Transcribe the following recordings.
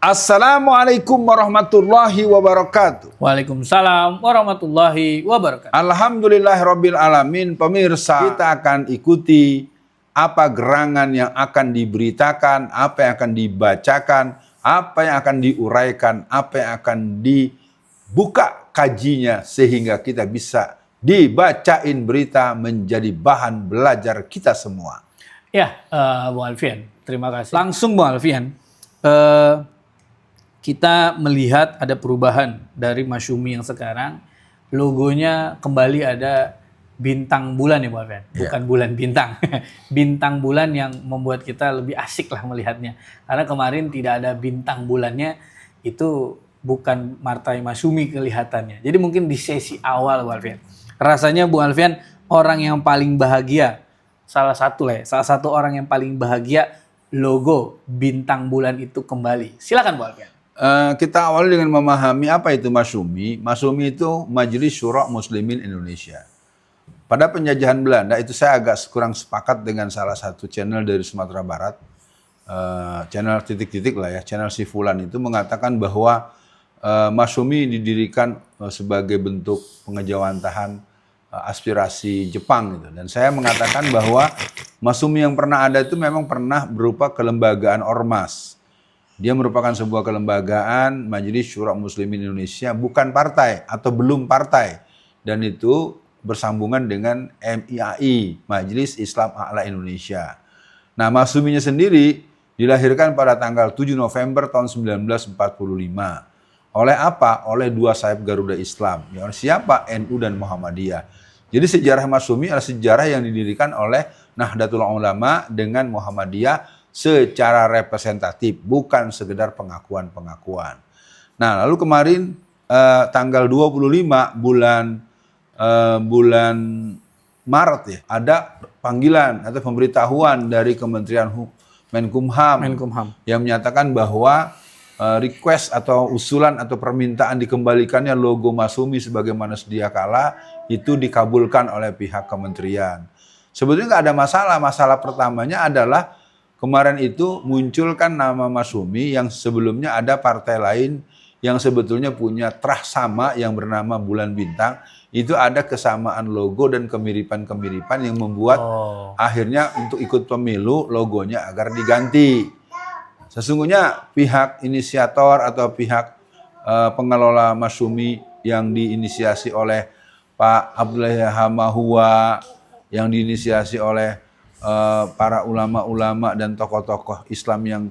Assalamualaikum warahmatullahi wabarakatuh. Waalaikumsalam warahmatullahi wabarakatuh. Alhamdulillahirabbil alamin. Pemirsa, kita akan ikuti apa gerangan yang akan diberitakan, apa yang akan dibacakan, apa yang akan diuraikan, apa yang akan dibuka kajinya sehingga kita bisa dibacain berita menjadi bahan belajar kita semua. Ya, Bung Alfian, terima kasih. Langsung Bung Alfian, kita melihat ada perubahan dari Masyumi yang sekarang. Logonya kembali ada bintang bulan ya Bung Alfian, bukan bulan bintang. Bintang bulan yang membuat kita lebih asik lah melihatnya. Karena kemarin tidak ada bintang bulannya, itu bukan Martai Masyumi kelihatannya. Jadi mungkin di sesi awal Bung Alfian, rasanya Bung Alfian orang yang paling bahagia, salah satu orang yang paling bahagia logo bintang bulan itu kembali. Silakan Bung Alfian. Kita awali dengan memahami apa itu Masyumi. Masyumi itu Majelis Syura Muslimin Indonesia. Pada penjajahan Belanda itu saya agak kurang sepakat dengan salah satu channel dari Sumatera Barat. Channel titik-titik lah ya, channel si Fulan itu mengatakan bahwa Masyumi didirikan sebagai bentuk pengejawantahan aspirasi Jepang gitu. Dan saya mengatakan bahwa Masyumi yang pernah ada itu memang pernah berupa kelembagaan ormas. Dia merupakan sebuah kelembagaan Majelis Syura Muslimin Indonesia, bukan partai atau belum partai. Dan itu bersambungan dengan MIAI, Majelis Islam A'la Indonesia. Nah, Masyuminya sendiri dilahirkan pada tanggal 7 November tahun 1945. Oleh apa? Oleh dua sayap Garuda Islam. Ya, oleh siapa? NU dan Muhammadiyah. Jadi sejarah Masyumi adalah sejarah yang didirikan oleh Nahdlatul Ulama dengan Muhammadiyah secara representatif, bukan sekedar pengakuan-pengakuan. Nah, lalu kemarin tanggal 25 bulan Maret ya, ada panggilan atau pemberitahuan dari Kementerian Menkumham yang menyatakan bahwa request atau usulan atau permintaan dikembalikannya logo Masyumi sebagaimana sedia kala itu dikabulkan oleh pihak kementerian. Sebetulnya nggak ada masalah. Masalah pertamanya adalah kemarin itu munculkan nama Masyumi yang sebelumnya ada partai lain yang sebetulnya punya trah sama yang bernama Bulan Bintang. Itu ada kesamaan logo dan kemiripan-kemiripan yang membuat akhirnya untuk ikut pemilu logonya agar diganti. Sesungguhnya pihak inisiator atau pihak pengelola Masyumi yang diinisiasi oleh Pak Abdullah Hamahua, yang diinisiasi oleh para ulama-ulama dan tokoh-tokoh Islam yang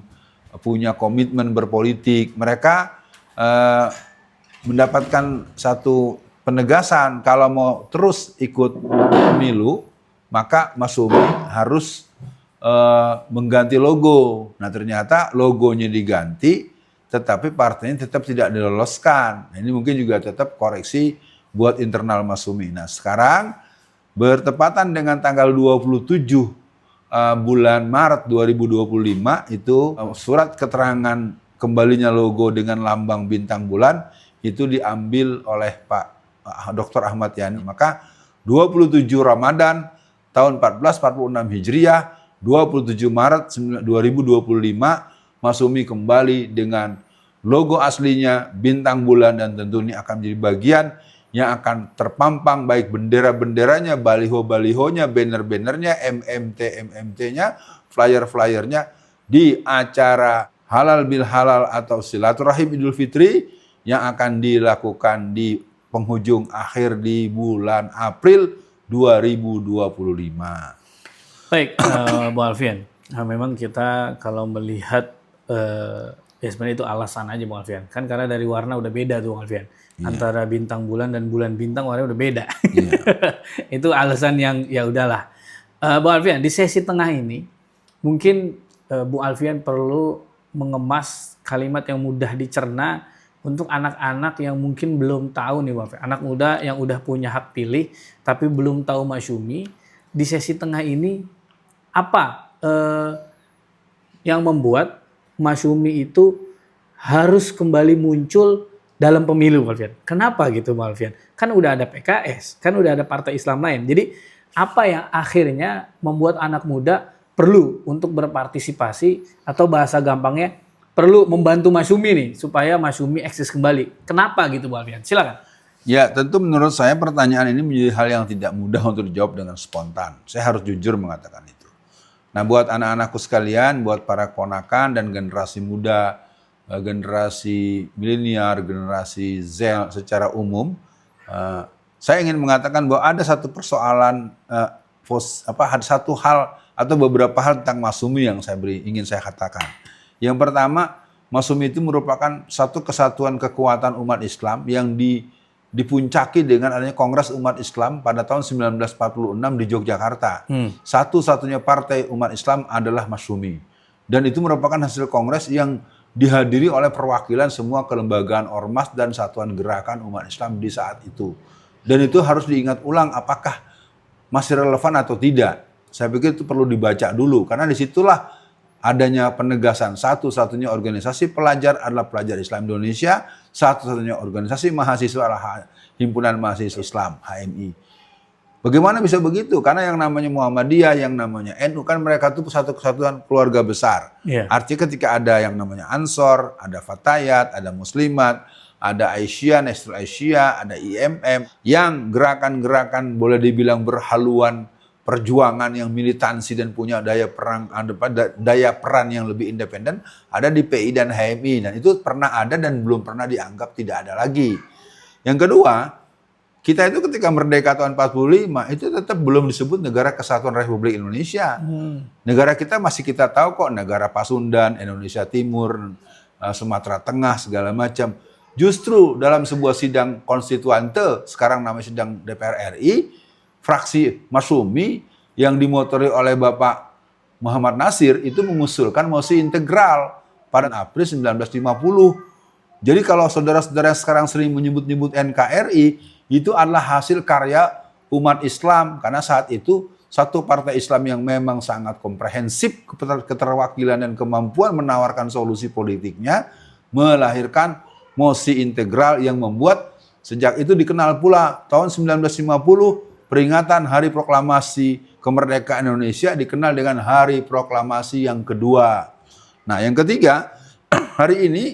punya komitmen berpolitik, mereka mendapatkan satu penegasan kalau mau terus ikut pemilu, maka Masyumi harus mengganti logo. Nah, ternyata logonya diganti, tetapi partainya tetap tidak diloloskan. Nah, ini mungkin juga tetap koreksi buat internal Masyumi. Nah, sekarang bertepatan dengan tanggal 27 bulan Maret 2025 itu surat keterangan kembalinya logo dengan lambang bintang bulan itu diambil oleh Pak Dr. Ahmad Yani. Maka 27 Ramadan tahun 1446 Hijriah, 27 Maret 2025 Masyumi kembali dengan logo aslinya bintang bulan, dan tentu ini akan menjadi bagian yang akan terpampang baik bendera-benderanya, baliho-balihonya, banner-bannernya, MMT-nya, flyer-flyernya di acara Halal bil Halal atau Silaturahim Idul Fitri yang akan dilakukan di penghujung akhir di bulan April 2025. Baik, Bu Alfian. Nah, memang kita kalau melihat ya sebenarnya itu alasan aja Bung Alfian. Kan karena dari warna udah beda tuh Bung Alfian. Antara bintang bulan dan bulan bintang warnanya udah beda. Itu alasan yang ya udahlah. Bung Alfian, di sesi tengah ini mungkin Bung Alfian perlu mengemas kalimat yang mudah dicerna untuk anak-anak yang mungkin belum tahu nih Bung Alfian. Anak muda yang udah punya hak pilih tapi belum tahu Masyumi. Di sesi tengah ini apa yang membuat Masyumi itu harus kembali muncul dalam pemilu, Bung Alfian? Kenapa gitu, Bung Alfian? Kan udah ada PKS, kan udah ada partai Islam lain. Jadi apa yang akhirnya membuat anak muda perlu untuk berpartisipasi, atau bahasa gampangnya perlu membantu Masyumi nih supaya Masyumi eksis kembali. Kenapa gitu Bu Alfian? Silakan. Ya, tentu menurut saya pertanyaan ini menjadi hal yang tidak mudah untuk dijawab dengan spontan. Saya harus jujur mengatakan itu. Nah, buat anak-anakku sekalian, buat para keponakan dan generasi muda, generasi milenial, generasi Z secara umum, saya ingin mengatakan bahwa ada satu persoalan, ada satu hal atau beberapa hal tentang Masyumi yang ingin saya katakan. Yang pertama, Masyumi itu merupakan satu kesatuan kekuatan umat Islam yang dipuncaki dengan adanya Kongres Umat Islam pada tahun 1946 di Yogyakarta. Satu-satunya partai umat Islam adalah Masyumi. Dan itu merupakan hasil kongres yang dihadiri oleh perwakilan semua kelembagaan ormas dan satuan gerakan umat Islam di saat itu. Dan itu harus diingat ulang apakah masih relevan atau tidak. Saya pikir itu perlu dibaca dulu, karena disitulah adanya penegasan satu-satunya organisasi pelajar adalah Pelajar Islam Indonesia, satu-satunya organisasi mahasiswa adalah Himpunan Mahasiswa Islam, HMI. Bagaimana bisa begitu? Karena yang namanya Muhammadiyah, yang namanya NU, kan mereka itu satu kesatuan keluarga besar. Artinya ketika ada yang namanya Ansor, ada Fatayat, ada Muslimat, ada Aisyah, Nahdlatul Aisyah, ada IMM, yang gerakan-gerakan boleh dibilang berhaluan perjuangan yang militansi dan punya daya peran yang lebih independen ada di PI dan HMI, dan itu pernah ada dan belum pernah dianggap tidak ada lagi. Yang kedua, kita itu ketika merdeka tahun 45 itu tetap belum disebut Negara Kesatuan Republik Indonesia. Negara kita masih kita tahu kok negara Pasundan, Indonesia Timur, Sumatera Tengah segala macam. Justru dalam sebuah sidang konstituante, sekarang namanya sidang DPR RI, fraksi Masyumi yang dimotori oleh Bapak Muhammad Nasir itu mengusulkan mosi integral pada April 1950. Jadi kalau saudara-saudara sekarang sering menyebut-nyebut NKRI, itu adalah hasil karya umat Islam. Karena saat itu satu partai Islam yang memang sangat komprehensif keterwakilan dan kemampuan menawarkan solusi politiknya, melahirkan mosi integral yang membuat sejak itu dikenal pula tahun 1950 peringatan Hari Proklamasi Kemerdekaan Indonesia dikenal dengan Hari Proklamasi yang kedua. Nah, yang ketiga, hari ini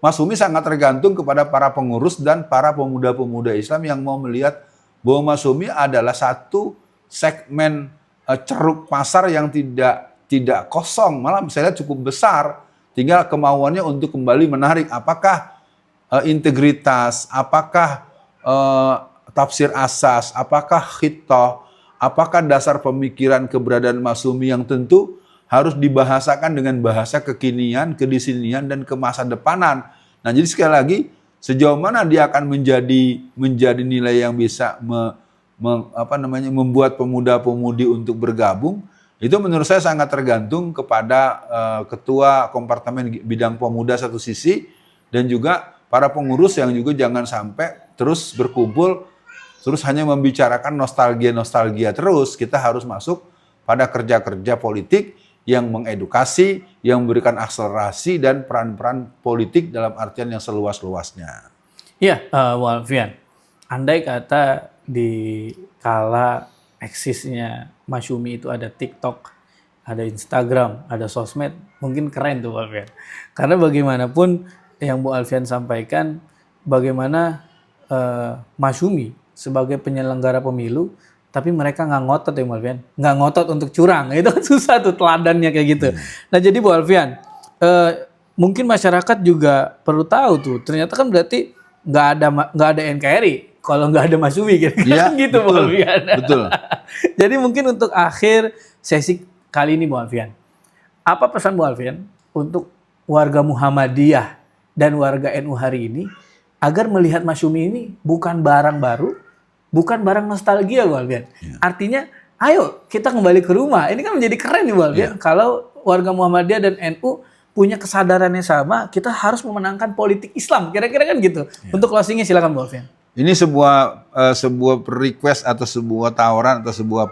Masyumi sangat tergantung kepada para pengurus dan para pemuda-pemuda Islam yang mau melihat bahwa Masyumi adalah satu segmen ceruk pasar yang tidak kosong, malah misalnya cukup besar. Tinggal kemauannya untuk kembali menarik apakah integritas, apakah tafsir asas, apakah khittah, apakah dasar pemikiran keberadaan Masyumi yang tentu harus dibahasakan dengan bahasa kekinian, kedisinian, dan kemasa depanan. Nah, jadi sekali lagi, sejauh mana dia akan menjadi nilai yang bisa membuat pemuda-pemudi untuk bergabung, itu menurut saya sangat tergantung kepada ketua kompartemen bidang pemuda satu sisi, dan juga para pengurus yang juga jangan sampai terus berkumpul terus hanya membicarakan nostalgia terus. Kita harus masuk pada kerja-kerja politik yang mengedukasi, yang memberikan akselerasi dan peran-peran politik dalam artian yang seluas-luasnya. Iya, Bu Alfian. Andai kata di kala eksisnya Masyumi itu ada TikTok, ada Instagram, ada sosmed, mungkin keren tuh Bu Alfian. Karena bagaimanapun yang Bu Alfian sampaikan, bagaimana Masyumi sebagai penyelenggara pemilu, tapi mereka nggak ngotot ya Bu Alfian, nggak ngotot untuk curang, itu kan susah tuh teladannya kayak gitu. Nah jadi Bu Alfian, mungkin masyarakat juga perlu tahu tuh, ternyata kan berarti nggak ada NKRI kalau nggak ada Masyumi kan gitu betul, Bu Alfian. Betul. Jadi mungkin untuk akhir sesi kali ini Bu Alfian, apa pesan Bu Alfian untuk warga Muhammadiyah dan warga NU hari ini agar melihat Masyumi ini bukan barang baru, bukan barang nostalgia Bu Alfian. Artinya, ayo kita kembali ke rumah. Ini kan menjadi keren nih Bu Alfian. Kalau warga Muhammadiyah dan NU punya kesadaran yang sama, kita harus memenangkan politik Islam. Kira-kira kan gitu. Untuk closingnya silakan Bu Alfian. Ini sebuah request atau sebuah tawaran atau sebuah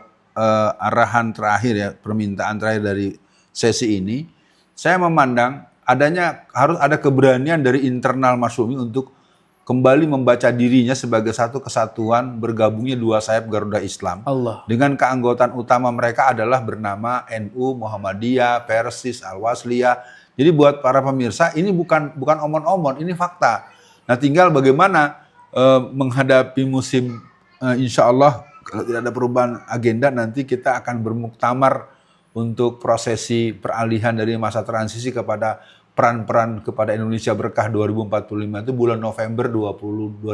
arahan terakhir ya, permintaan terakhir dari sesi ini. Saya memandang harus ada keberanian dari internal Masyumi untuk kembali membaca dirinya sebagai satu kesatuan bergabungnya dua sayap Garuda Islam. Dengan keanggotaan utama mereka adalah bernama NU, Muhammadiyah, Persis, Al-Wasliyah. Jadi buat para pemirsa ini bukan omon-omon, ini fakta. Nah tinggal bagaimana menghadapi musim insya Allah kalau tidak ada perubahan agenda nanti kita akan bermuktamar untuk prosesi peralihan dari masa transisi kepada peran-peran kepada Indonesia Berkah 2045 itu bulan November 2025.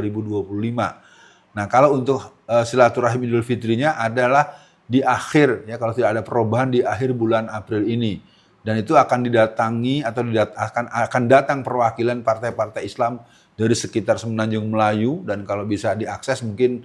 Nah kalau untuk silaturahim Idul Fitrinya adalah di akhir, ya kalau tidak ada perubahan di akhir bulan April ini. Dan itu akan didatangi atau akan datang perwakilan partai-partai Islam dari sekitar Semenanjung Melayu, dan kalau bisa diakses mungkin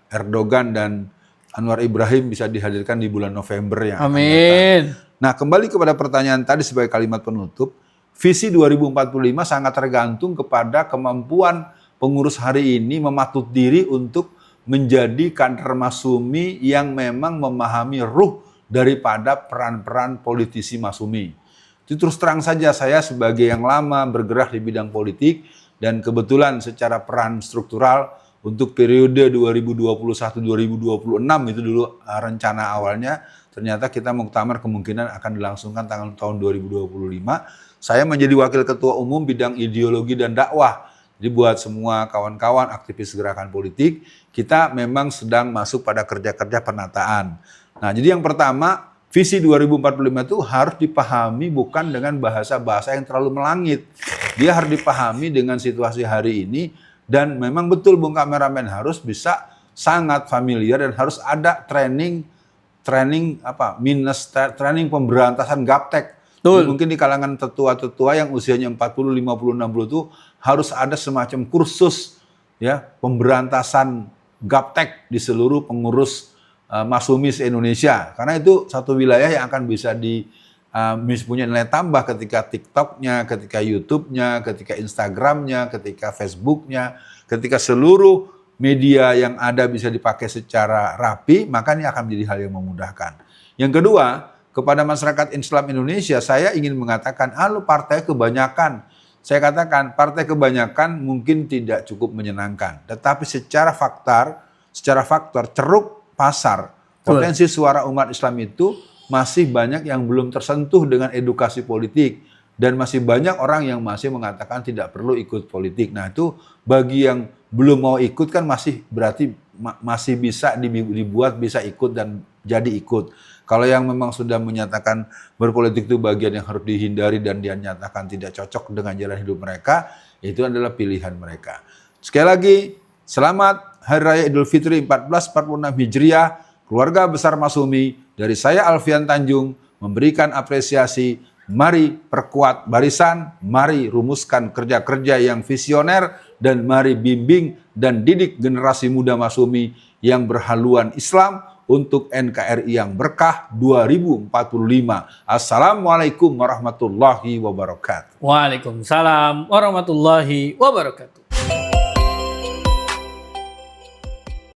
Erdogan dan Anwar Ibrahim bisa dihadirkan di bulan November yang akan datang. Nah, kembali kepada pertanyaan tadi sebagai kalimat penutup, visi 2045 sangat tergantung kepada kemampuan pengurus hari ini mematut diri untuk menjadi kader Masyumi yang memang memahami ruh daripada peran-peran politisi Masyumi. Itu terus terang saja saya sebagai yang lama bergerak di bidang politik dan kebetulan secara peran struktural untuk periode 2021-2026 itu dulu rencana awalnya, ternyata kita muktamar kemungkinan akan dilangsungkan tahun 2025. Saya menjadi wakil ketua umum bidang ideologi dan dakwah. Jadi buat semua kawan-kawan aktivis gerakan politik, kita memang sedang masuk pada kerja-kerja penataan. Nah, jadi yang pertama, visi 2045 itu harus dipahami bukan dengan bahasa-bahasa yang terlalu melangit. Dia harus dipahami dengan situasi hari ini, dan memang betul Bung Kameramen harus bisa sangat familiar dan harus ada training pemberantasan gaptek. Mungkin di kalangan tetua-tetua yang usianya 40, 50, 60 itu harus ada semacam kursus ya pemberantasan gaptek di seluruh pengurus Masyumi se-Indonesia. Karena itu satu wilayah yang akan bisa punya nilai tambah ketika TikTok-nya, ketika YouTube-nya, ketika Instagram-nya, ketika Facebook-nya, ketika seluruh media yang ada bisa dipakai secara rapi, maka ini akan menjadi hal yang memudahkan. Yang kedua, kepada masyarakat Islam Indonesia, saya ingin mengatakan, partai kebanyakan. Saya katakan, partai kebanyakan mungkin tidak cukup menyenangkan. Tetapi secara faktor ceruk pasar, potensi suara umat Islam itu masih banyak yang belum tersentuh dengan edukasi politik. Dan masih banyak orang yang masih mengatakan tidak perlu ikut politik. Nah itu bagi yang belum mau ikut kan berarti masih bisa dibuat bisa ikut dan jadi ikut. Kalau yang memang sudah menyatakan berpolitik itu bagian yang harus dihindari dan dia nyatakan tidak cocok dengan jalan hidup mereka, itu adalah pilihan mereka. Sekali lagi, selamat Hari Raya Idul Fitri 1446 Hijriah, keluarga besar Masyumi, dari saya Alfian Tanjung memberikan apresiasi. Mari perkuat barisan, mari rumuskan kerja-kerja yang visioner, dan mari bimbing dan didik generasi muda Masyumi yang berhaluan Islam untuk NKRI yang berkah 2045. Assalamualaikum warahmatullahi wabarakatuh. Waalaikumsalam warahmatullahi wabarakatuh.